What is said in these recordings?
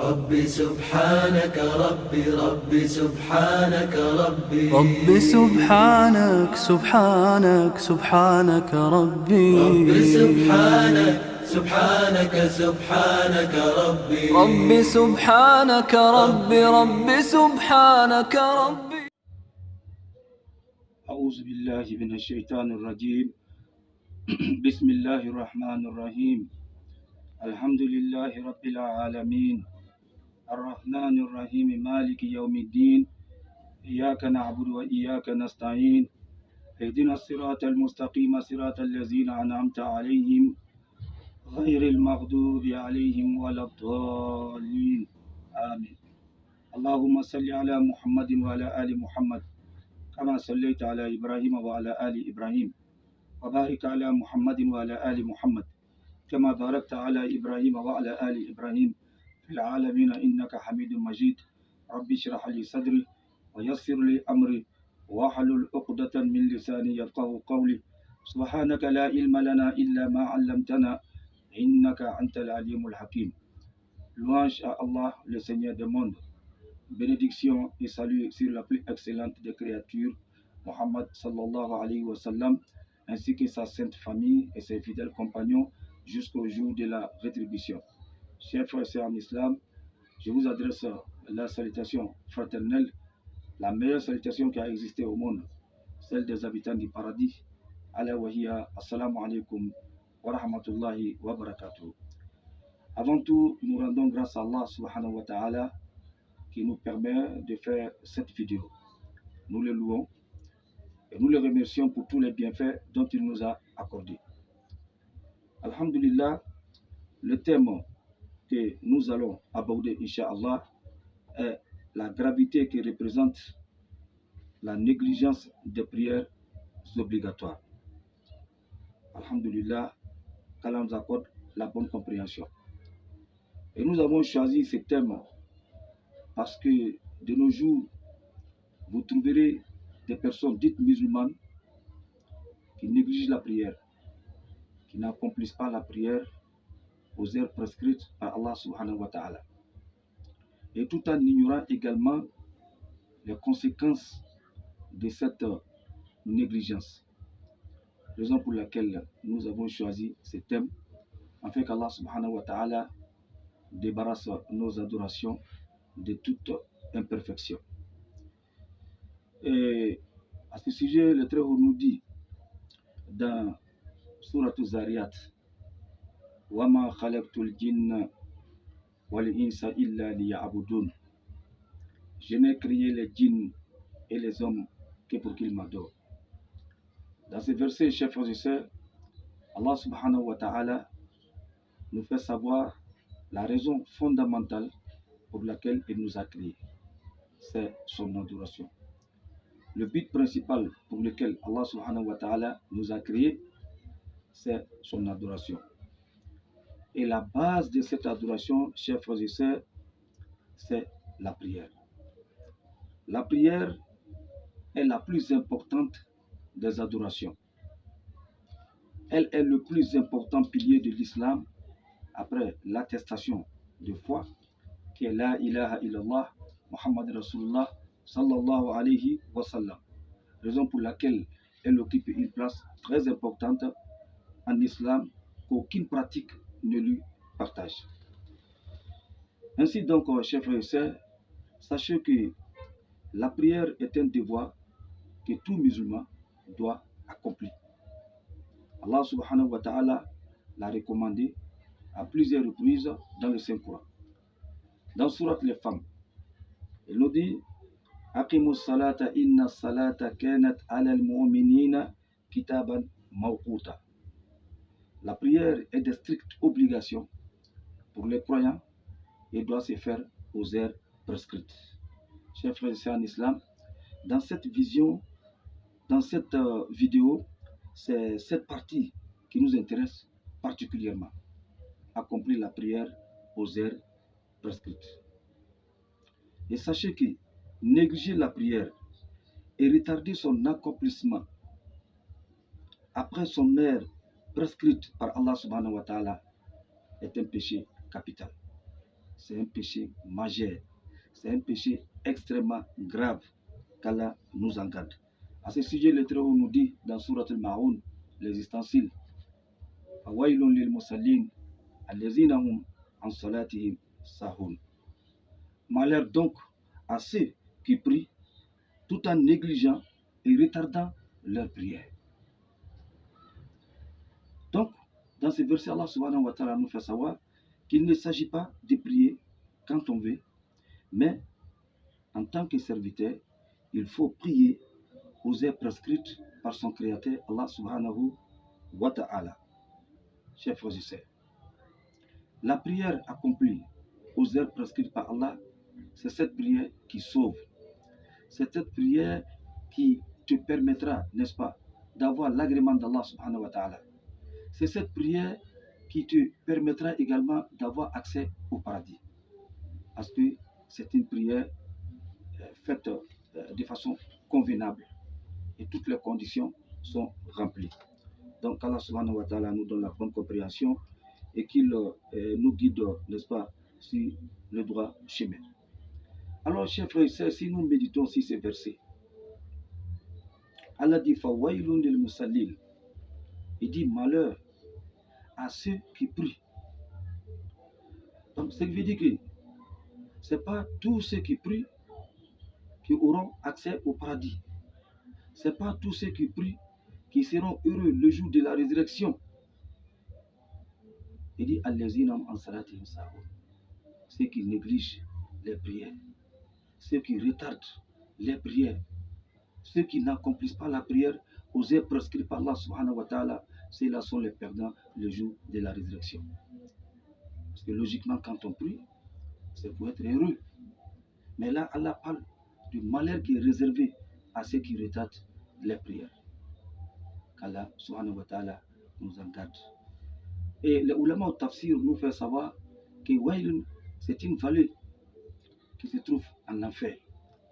ربي سبحانك ربي سبحانك ربي سبحانك سبحانك سبحانك ربي سبحانك سبحانك سبحانك ربي سبحانك ربي سبحانك ربي. أعوذ بالله من الشيطان الرجيم. بسم الله الرحمن الرحيم. الحمد لله رب العالمين الرحمن الرحيم مالك يوم الدين. إياك نعبد وإياك نستعين. اهدنا الصراط المستقيم صراط الذين أنعمت عليهم غير المغضوب عليهم ولا الضالين آمين. اللهم صل على محمد وعلى آل محمد كما صليت على إبراهيم وعلى آل إبراهيم وبارك على محمد وعلى آل محمد كما باركت على إبراهيم وعلى آل إبراهيم في العالمين إنك حميد مجيد. ربي اشرح لي صدري ويسر لي أمري واحلل عقدة من لساني يفقهوا قولي. سبحانك لا علم لنا إلا ما علمتنا إنك أنت العليم الحكيم. Louange à Allah, le Seigneur des mondes. Bénédiction et salut sur la plus excellente des créatures, Muhammad sallallahu alayhi wa sallam, ainsi que sa sainte famille et ses fidèles compagnons jusqu'au jour de la rétribution. Chers frères et sœurs en islam, je vous adresse la salutation fraternelle, la meilleure salutation qui a existé au monde, celle des habitants du paradis. Ala wahiya, assalamu alaikum wa rahmatullahi wa barakatuh. Avant tout, nous rendons grâce à Allah subhanahu wa ta'ala qui nous permet de faire cette vidéo. Nous le louons et nous le remercions pour tous les bienfaits dont il nous a accordés. Alhamdulillah, le thème que nous allons aborder, Inch'Allah, est la gravité que représente la négligence des prières obligatoires. Alhamdulillah, qu'Allah nous accorde la bonne compréhension. Et nous avons choisi ce thème parce que de nos jours, vous trouverez des personnes dites musulmanes qui négligent la prière, qui n'accomplissent pas la prière aux heures prescrites par Allah subhanahu wa ta'ala. Et tout en ignorant également les conséquences de cette négligence. Raison pour laquelle nous avons choisi ce thème, afin qu'Allah subhanahu wa ta'ala débarrasse nos adorations de toute imperfection. Et à ce sujet, le Très-Haut nous dit dans Surat Zariyat, وَمَا خَلَقْتُ الْجِنَّ وَالْإِنسَ إِلَّا لِيَعْبُدُونَ. Je n'ai créé les djinns et les hommes que pour qu'ils m'adorent. Dans ce verset, chers frères et sœurs, Allah subhanahu wa ta'ala nous fait savoir la raison fondamentale pour laquelle il nous a créés. C'est son adoration. Le but principal pour lequel Allah subhanahu wa ta'ala nous a créés, c'est son adoration. Et la base de cette adoration, chers frères et sœurs, c'est la prière. La prière est la plus importante des adorations. Elle est le plus important pilier de l'islam après l'attestation de foi qui est la ilaha illallah Muhammad Rasulullah sallallahu alayhi wa sallam. Raison pour laquelle elle occupe une place très importante en islam qu'aucune pratique ne lui partage. Ainsi donc, chers frères et sœurs, sachez que la prière est un devoir que tout musulman doit accomplir. Allah subhanahu wa ta'ala l'a recommandé à plusieurs reprises dans le Saint-Coran. Dans Surat les femmes, il nous dit Aqimus salata inna salata kanat ala al-mu'minina kitaban mawquta. La prière est de stricte obligation pour les croyants et doit se faire aux heures prescrites. Chers frères et sœurs en islam, dans cette vision, dans cette vidéo, c'est cette partie qui nous intéresse particulièrement. Accomplir la prière aux heures prescrites. Et sachez que négliger la prière et retarder son accomplissement après son heure prescrite par Allah subhanahu wa ta'ala est un péché capital. c'est un péché majeur. C'est un péché extrêmement grave qu'Allah nous en garde. À ce sujet, le Très-Haut nous dit dans Surat al-Ma'un, les ustensiles, Awailun lil musallin, allazina hum an salatihim sahun. Malheur donc à ceux qui prient tout en négligeant et retardant leur prière. Donc, dans ce verset, Allah subhanahu wa ta'ala nous fait savoir qu'il ne s'agit pas de prier quand on veut, mais en tant que serviteur, il faut prier aux heures prescrites par son Créateur, Allah subhanahu wa ta'ala. Chers frères et sœurs, la prière accomplie aux heures prescrites par Allah, c'est cette prière qui sauve. C'est cette prière qui te permettra, n'est-ce pas, d'avoir l'agrément d'Allah subhanahu wa ta'ala. C'est cette prière qui te permettra également d'avoir accès au paradis. Parce que c'est une prière faite de façon convenable et toutes les conditions sont remplies. Donc Allah subhanahu wa ta'ala nous donne la bonne compréhension et qu'il nous guide, n'est-ce pas, sur le droit chemin. Alors, chers frères et sœurs, si nous méditons sur ces versets, Allah dit Fawailun lil musallin. Il dit malheur à ceux qui prient. Donc, ça veut dire que ce n'est pas tous ceux qui prient qui auront accès au paradis. Ce n'est pas tous ceux qui prient qui seront heureux le jour de la résurrection. Il dit Allazina hum an salatihim sahun. Ceux qui négligent les prières, ceux qui retardent les prières, ceux qui n'accomplissent pas la prière aux heures prescrites par Allah subhanahu wa ta'ala, ceux-là sont les perdants le jour de la résurrection. Parce que logiquement, quand on prie, c'est pour être heureux. Mais là, Allah parle du malheur qui est réservé à ceux qui retardent les prières. Qu'Allah subhanahu wa ta'ala nous en garde. Et les ulama au tafsir nous fait savoir que Wailun, c'est une vallée qui se trouve en enfer,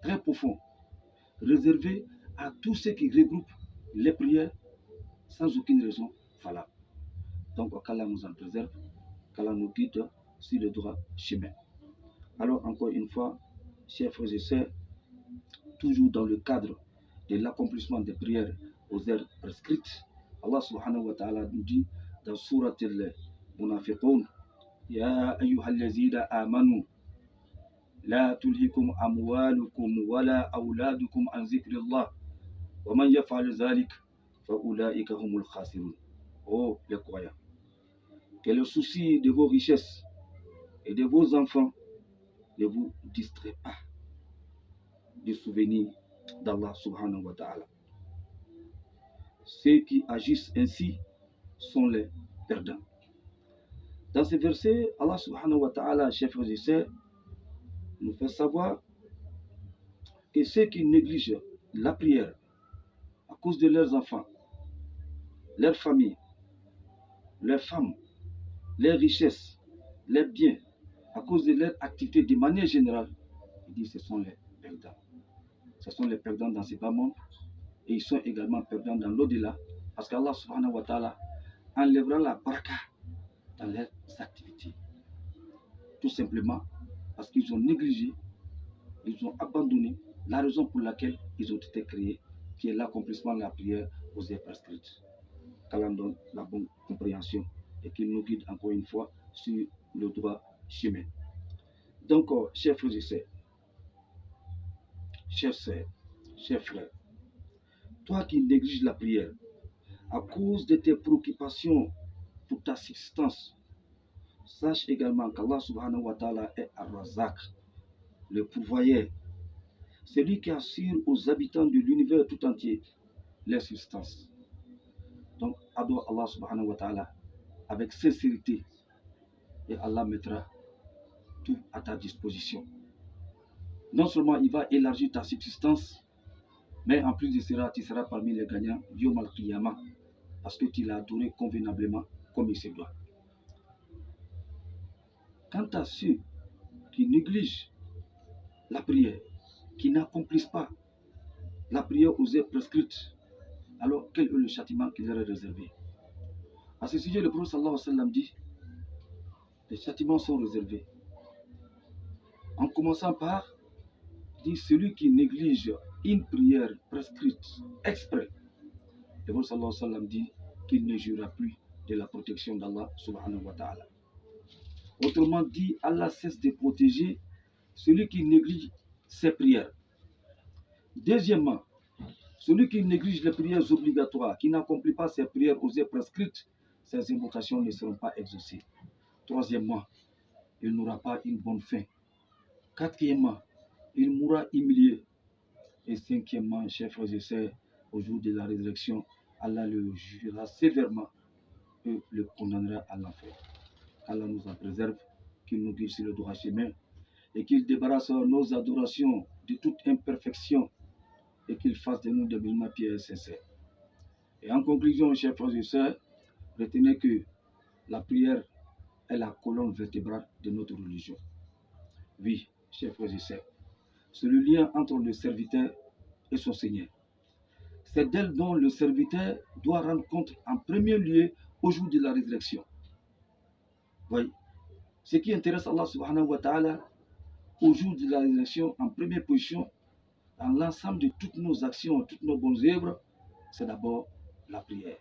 très profond, réservé à tous ceux qui regroupent les prières sans aucune raison valable. Donc, qu'Allah nous en préserve, qu'Allah nous guide sur le droit chemin. Alors, encore une fois, chers frères et sœurs, toujours dans le cadre de l'accomplissement des prières aux heures prescrites, Allah subhanahu wa ta'ala nous dit dans Surat al-Munafiqun, Ya ayyuhallazina amanu, La tulhikum amwalukum wala awladukum an zikrillah, wa man yaf'al zalik fa ulaika humul khasirun. Oh les croyants, que le souci de vos richesses et de vos enfants ne vous distrait pas du souvenir d'Allah subhanahu wa ta'ala. Ceux qui agissent ainsi sont les perdants. Dans ce verset, Allah subhanahu wa ta'ala, chers frères et sœurs, nous fait savoir que ceux qui négligent la prière à cause de leurs enfants, leurs familles, leurs femmes, leurs richesses, leurs biens, à cause de leur activité de manière générale, il dit que ce sont les perdants. Ce sont les perdants dans ces bas mondes et ils sont également perdants dans l'au-delà parce qu'Allah subhanahu wa ta'ala enlèvera la baraka dans leurs activités. Tout simplement parce qu'ils ont négligé, ils ont abandonné la raison pour laquelle ils ont été créés, qui est l'accomplissement de la prière aux heures prescrites. Qu'Allah donne la bonne compréhension et qu'il nous guide encore une fois sur le droit chemin. Donc, chers frères et sœurs, chers frères, toi qui négliges la prière à cause de tes préoccupations pour ta subsistance, sache également qu'Allah subhanahu wa ta'ala est Ar-Razak, le pourvoyeur, celui qui assure aux habitants de l'univers tout entier leur subsistance. Donc, adore Allah subhanahu wa ta'ala avec sincérité et Allah mettra tout à ta disposition. Non seulement il va élargir ta subsistance, mais en plus de cela, tu seras parmi les gagnants Yawm al-Qiyamah parce que tu l'as adoré convenablement comme il se doit. Quant à ceux qui négligent la prière, qui n'accomplissent pas la prière aux heures prescrites, alors quel est le châtiment qui leur est réservé? À ce sujet, le prophète sallallahu alayhi wa sallam dit, les châtiments sont réservés En commençant par dire celui qui néglige une prière prescrite exprès. Le prophète sallallahu alayhi wa sallam dit qu'il ne jouira plus de la protection d'Allah subhanahu wa ta'ala. Autrement dit, Allah cesse de protéger celui qui néglige ses prières. Deuxièmement, celui qui néglige les prières obligatoires, qui n'accomplit pas ses prières aux heures prescrites, ses invocations ne seront pas exaucées. Troisièmement, il n'aura pas une bonne fin. Quatrièmement, il mourra humilié. Et cinquièmement, chers frères et sœurs, au jour de la résurrection, Allah le jugera sévèrement et le condamnera à l'enfer. Allah nous en préserve, qu'il nous guide sur le droit chemin et qu'il débarrasse nos adorations de toute imperfection et qu'il fasse de nous des musulmans pieux et sincères. Et en conclusion, chers frères et sœurs, retenez que la prière est la colonne vertébrale de notre religion. Oui, chers frères et sœurs, c'est le lien entre le serviteur et son Seigneur. C'est d'elle dont le serviteur doit rendre compte en premier lieu au jour de la résurrection. Voyez, ce qui intéresse Allah subhanahu wa ta'ala au jour de la résurrection, en première position, dans l'ensemble de toutes nos actions, toutes nos bonnes œuvres, c'est d'abord la prière.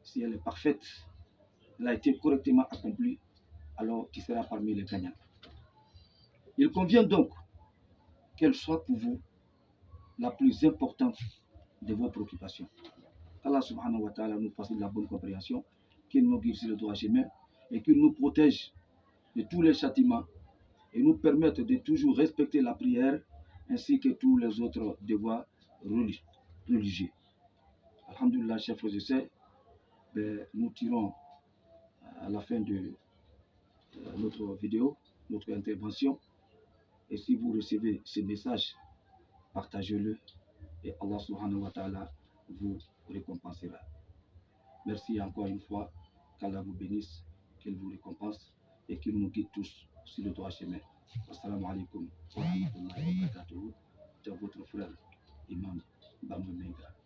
Si elle est parfaite, elle a été correctement accomplie, alors tu seras parmi les gagnants. Il convient donc qu'elle soit pour vous la plus importante de vos préoccupations. Allah subhanahu wa ta'ala nous facilite la bonne compréhension, qu'il nous guide sur le droit chemin et qu'il nous protège de tous les châtiments et nous permette de toujours respecter la prière ainsi que tous les autres devoirs religieux. Alhamdulillah, chers frères et sœurs, nous tirons à la fin de notre vidéo, notre intervention. Et si vous recevez ce message, partagez-le et Allah subhanahu wa ta'ala vous récompensera. Merci encore une fois, qu'Allah vous bénisse, qu'il vous récompense et qu'il nous guide tous sur le droit chemin. Assalamu alaikum wa rahmatullahi wa barakatuh. C'est votre frère, Imam Bamou Menga.